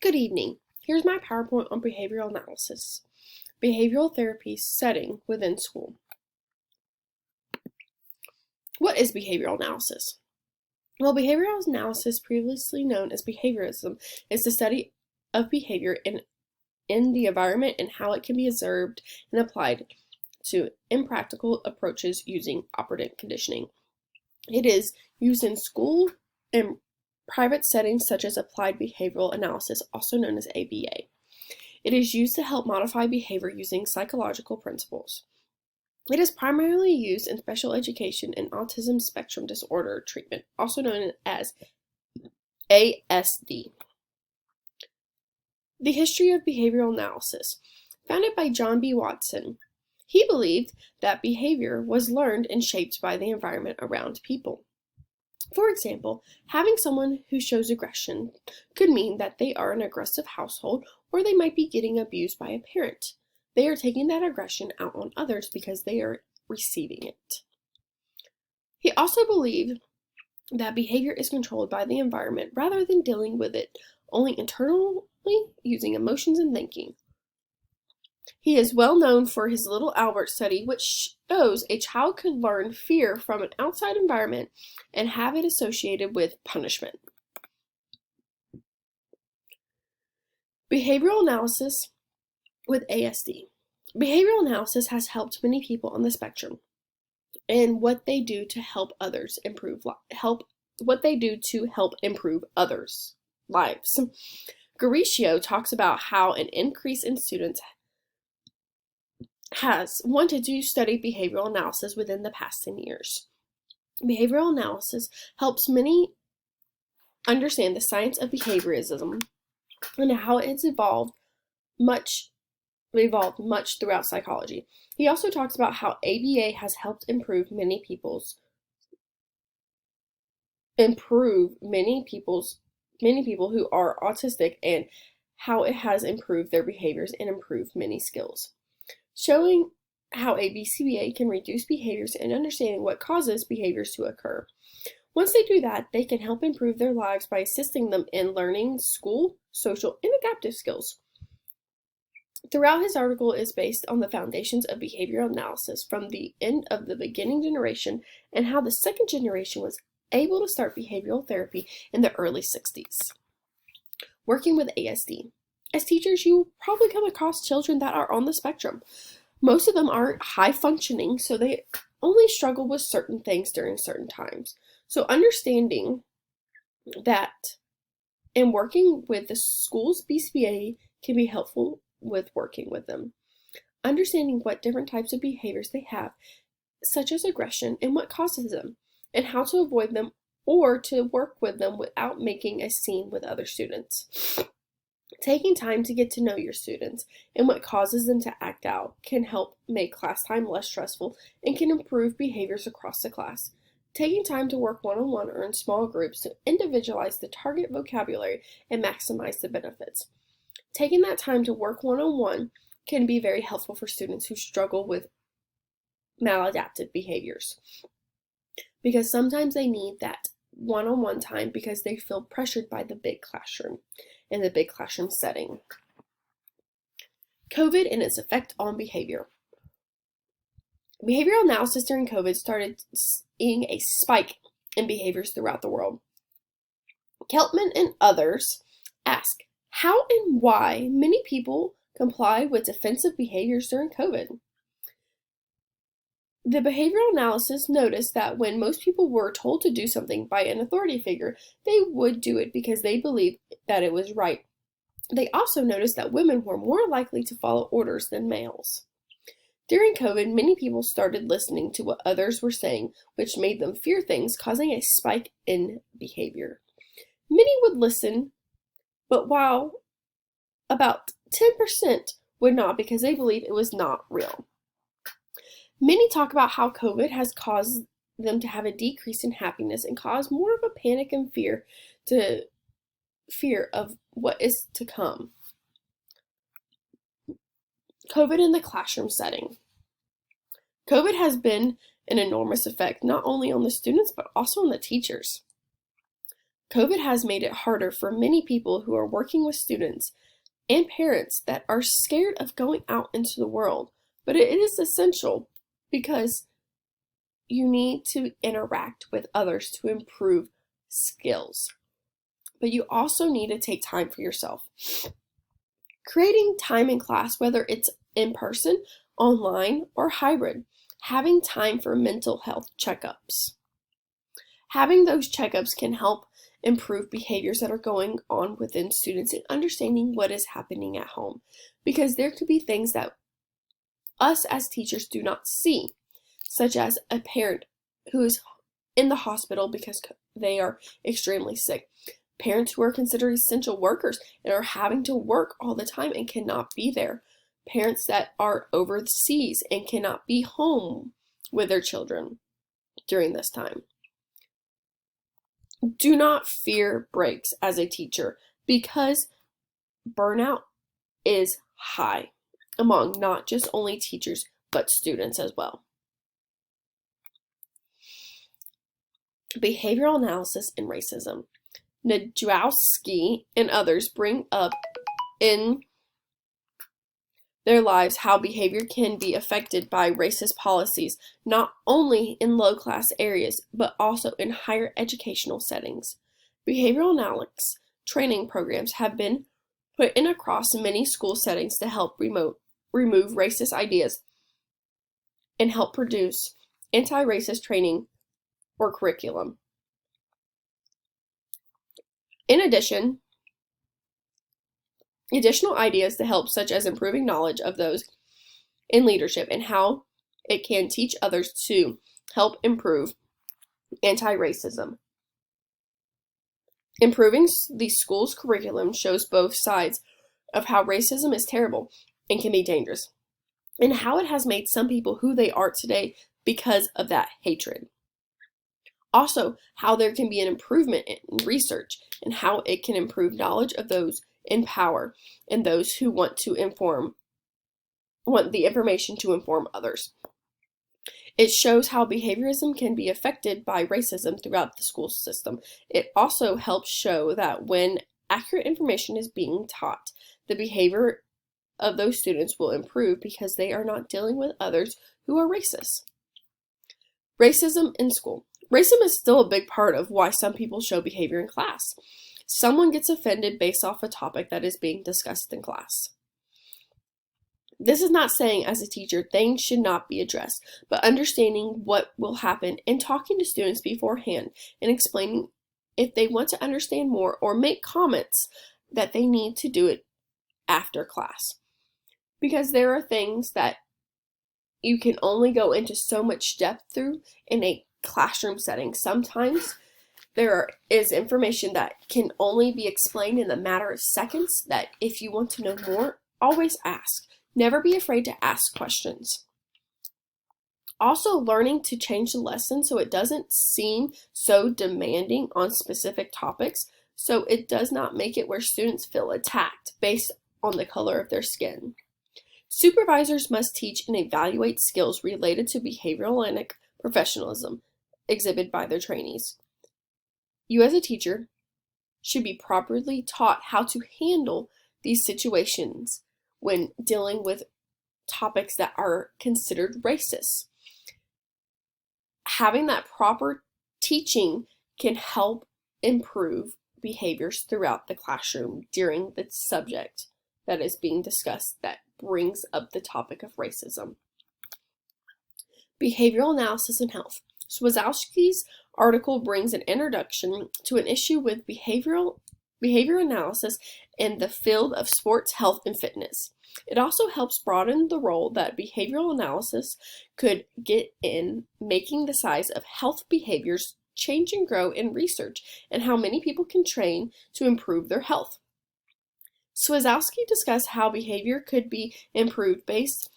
Good evening. Here's my PowerPoint on behavioral analysis. Behavioral therapy setting within school. What is behavioral analysis? Well, behavioral analysis, previously known as behaviorism, is the study of behavior in the environment and how it can be observed and applied to impractical approaches using operant conditioning. It is used in school and private settings such as applied behavioral analysis, also known as ABA. It is used to help modify behavior using psychological principles. It is primarily used in special education and autism spectrum disorder treatment, also known as ASD. The history of behavioral analysis. Founded by John B. Watson, he believed that behavior was learned and shaped by the environment around people. For example, having someone who shows aggression could mean that they are an aggressive household, or they might be getting abused by a parent. They are taking that aggression out on others because they are receiving it. He also believed that behavior is controlled by the environment rather than dealing with it only internally using emotions and thinking. He is well known for his Little Albert study, which shows a child could learn fear from an outside environment and have it associated with punishment. Behavioral analysis with ASD. Behavioral analysis has helped many people on the spectrum and what they do to help others improve others' lives. Gauricio talks about how an increase in students has wanted to study behavioral analysis within the past 10 years. Behavioral analysis helps many understand the science of behaviorism and how it's evolved much throughout psychology. He also talks about how ABA has helped improve many people who are autistic and how it has improved their behaviors and improved many skills. Showing how ABCBA can reduce behaviors and understanding what causes behaviors to occur. Once they do that, they can help improve their lives by assisting them in learning school, social, and adaptive skills. Throughout his article is based on the foundations of behavioral analysis from the end of the beginning generation and how the second generation was able to start behavioral therapy in the early 60s. Working with ASD. As teachers, you will probably come across children that are on the spectrum. Most of them aren't high functioning, so they only struggle with certain things during certain times. So understanding that and working with the school's BCBA can be helpful with working with them. Understanding what different types of behaviors they have, such as aggression, and what causes them, and how to avoid them or to work with them without making a scene with other students. Taking time to get to know your students and what causes them to act out can help make class time less stressful and can improve behaviors across the class. Taking time to work one-on-one or in small groups to individualize the target vocabulary and maximize the benefits. Taking that time to work one-on-one can be very helpful for students who struggle with maladaptive behaviors, because sometimes they need that one-on-one time because they feel pressured by the big classroom in the big classroom setting. COVID and its effect on behavior. Behavioral analysis during COVID started seeing a spike in behaviors throughout the world. Keltman and others ask how and why many people comply with defensive behaviors during COVID. The behavioral analysis noticed that when most people were told to do something by an authority figure, they would do it because they believed that it was right. They also noticed that women were more likely to follow orders than males. During COVID, many people started listening to what others were saying, which made them fear things, causing a spike in behavior. Many would listen, but while about 10% would not because they believed it was not real. Many talk about how COVID has caused them to have a decrease in happiness and caused more of a panic and fear of what is to come. COVID in the classroom setting. COVID has been an enormous effect not only on the students but also on the teachers. COVID has made it harder for many people who are working with students and parents that are scared of going out into the world, but it is essential because you need to interact with others to improve skills. But you also need to take time for yourself. Creating time in class, whether it's in person, online, or hybrid. Having time for mental health checkups. Having those checkups can help improve behaviors that are going on within students and understanding what is happening at home. Because there could be things that us as teachers do not see, such as a parent who is in the hospital because they are extremely sick. Parents who are considered essential workers and are having to work all the time and cannot be there. Parents that are overseas and cannot be home with their children during this time. Do not fear breaks as a teacher because burnout is high among not just only teachers but students as well. Behavioral analysis and racism. Najowski and others bring up in their lives how behavior can be affected by racist policies, not only in low-class areas, but also in higher educational settings. Behavioral analytics training programs have been put in across many school settings to help remove racist ideas and help produce anti-racist training or curriculum. In addition, additional ideas to help, such as improving knowledge of those in leadership and how it can teach others to help improve anti-racism. Improving the school's curriculum shows both sides of how racism is terrible and can be dangerous, and how it has made some people who they are today because of that hatred. Also, how there can be an improvement in research and how it can improve knowledge of those in power and those who want the information to inform others. It shows how behaviorism can be affected by racism throughout the school system. It also helps show that when accurate information is being taught, the behavior of those students will improve because they are not dealing with others who are racist. Racism in school. Racism is still a big part of why some people show behavior in class. Someone gets offended based off a topic that is being discussed in class. This is not saying as a teacher things should not be addressed, but understanding what will happen and talking to students beforehand and explaining if they want to understand more or make comments that they need to do it after class. Because there are things that you can only go into so much depth through in a classroom setting. Sometimes there is information that can only be explained in a matter of seconds that if you want to know more, always ask. Never be afraid to ask questions. Also, learning to change the lesson so it doesn't seem so demanding on specific topics, so it does not make it where students feel attacked based on the color of their skin. Supervisors must teach and evaluate skills related to behavioral and professionalism exhibited by their trainees. You as a teacher should be properly taught how to handle these situations when dealing with topics that are considered racist. Having that proper teaching can help improve behaviors throughout the classroom during the subject that is being discussed that brings up the topic of racism. Behavioral analysis in health. Swazowski's article brings an introduction to an issue with behavior analysis in the field of sports, health, and fitness. It also helps broaden the role that behavioral analysis could get in making the size of health behaviors change and grow in research and how many people can train to improve their health. Swazowski discussed how behavior could be improved based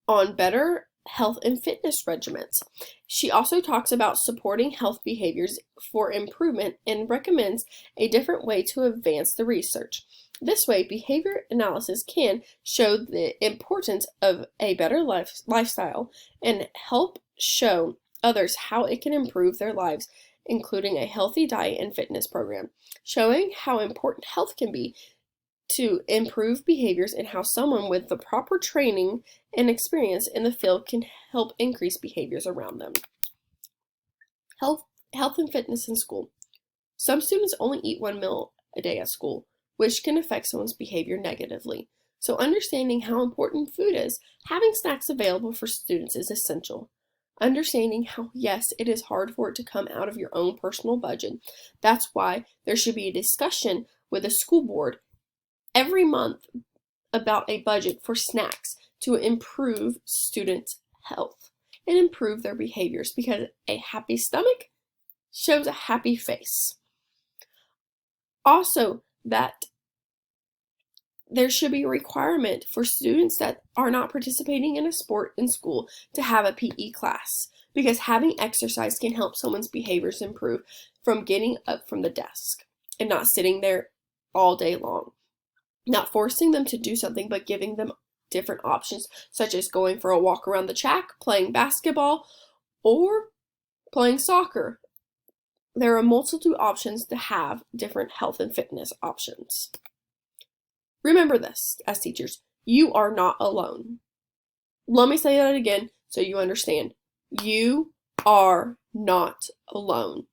on better health and fitness regimens. She also talks about supporting health behaviors for improvement and recommends a different way to advance the research. This way, behavior analysis can show the importance of a better lifestyle and help show others how it can improve their lives including a healthy diet and fitness program, showing how important health can be to improve behaviors and how someone with the proper training and experience in the field can help increase behaviors around them. Health and fitness in school. Some students only eat one meal a day at school, which can affect someone's behavior negatively. So understanding how important food is, having snacks available for students is essential. Understanding how, yes, it is hard for it to come out of your own personal budget. That's why there should be a discussion with the school board every month about a budget for snacks to improve students' health and improve their behaviors, because a happy stomach shows a happy face. Also, that there should be a requirement for students that are not participating in a sport in school to have a PE class, because having exercise can help someone's behaviors improve from getting up from the desk and not sitting there all day long. Not forcing them to do something, but giving them different options, such as going for a walk around the track, playing basketball, or playing soccer. There are multiple options to have different health and fitness options. Remember this, as teachers, you are not alone. Let me say that again so you understand. You are not alone.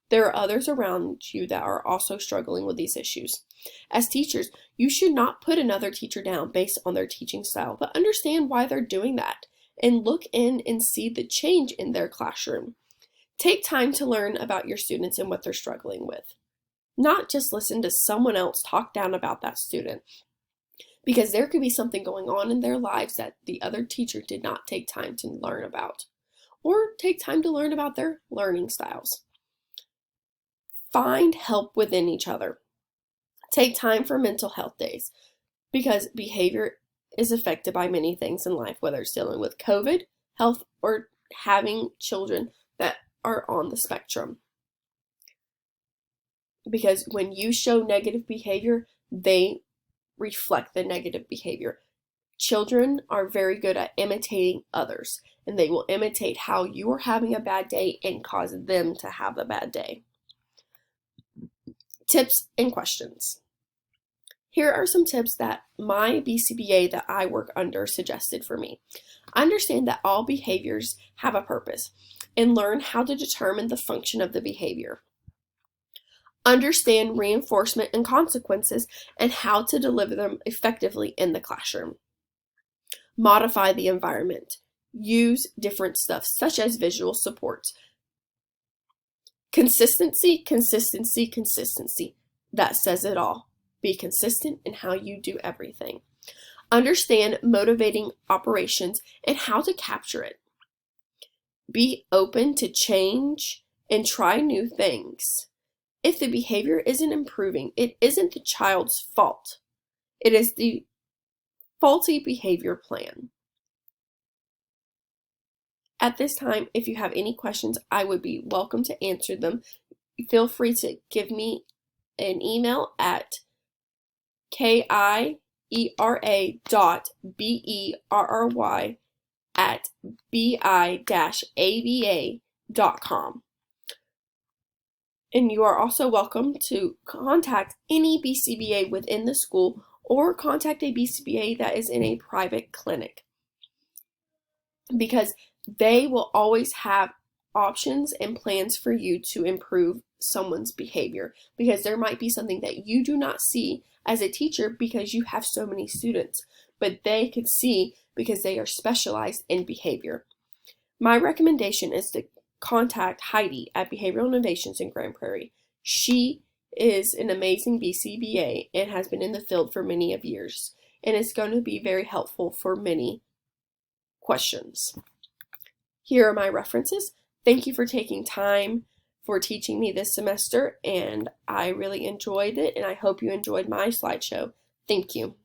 There are others around you that are also struggling with these issues. As teachers, you should not put another teacher down based on their teaching style, but understand why they're doing that and look in and see the change in their classroom. Take time to learn about your students and what they're struggling with. Not just listen to someone else talk down about that student, because there could be something going on in their lives that the other teacher did not take time to learn about, or take time to learn about their learning styles. Find help within each other. Take time for mental health days, because behavior is affected by many things in life, whether it's dealing with COVID, health, or having children that are on the spectrum. Because when you show negative behavior, they reflect the negative behavior. Children are very good at imitating others, and they will imitate how you are having a bad day and cause them to have a bad day. Tips and questions. Here are some tips that my BCBA that I work under suggested for me. Understand that all behaviors have a purpose and learn how to determine the function of the behavior. Understand reinforcement and consequences and how to deliver them effectively in the classroom. Modify the environment. Use different stuff such as visual supports. Consistency, consistency, consistency. That says it all. Be consistent in how you do everything. Understand motivating operations and how to capture it. Be open to change and try new things. If the behavior isn't improving, it isn't the child's fault. It is the faulty behavior plan. At this time, if you have any questions, I would be welcome to answer them. Feel free to give me an email at kiera.berry@bi-aba.com. And you are also welcome to contact any BCBA within the school or contact a BCBA that is in a private clinic, because they will always have options and plans for you to improve someone's behavior, because there might be something that you do not see as a teacher because you have so many students, but they could see because they are specialized in behavior. My recommendation is to contact Heidi at Behavioral Innovations in Grand Prairie. She is an amazing BCBA and has been in the field for many of years, and is going to be very helpful for many questions. Here are my references. Thank you for taking time for teaching me this semester, and I really enjoyed it, and I hope you enjoyed my slideshow. Thank you.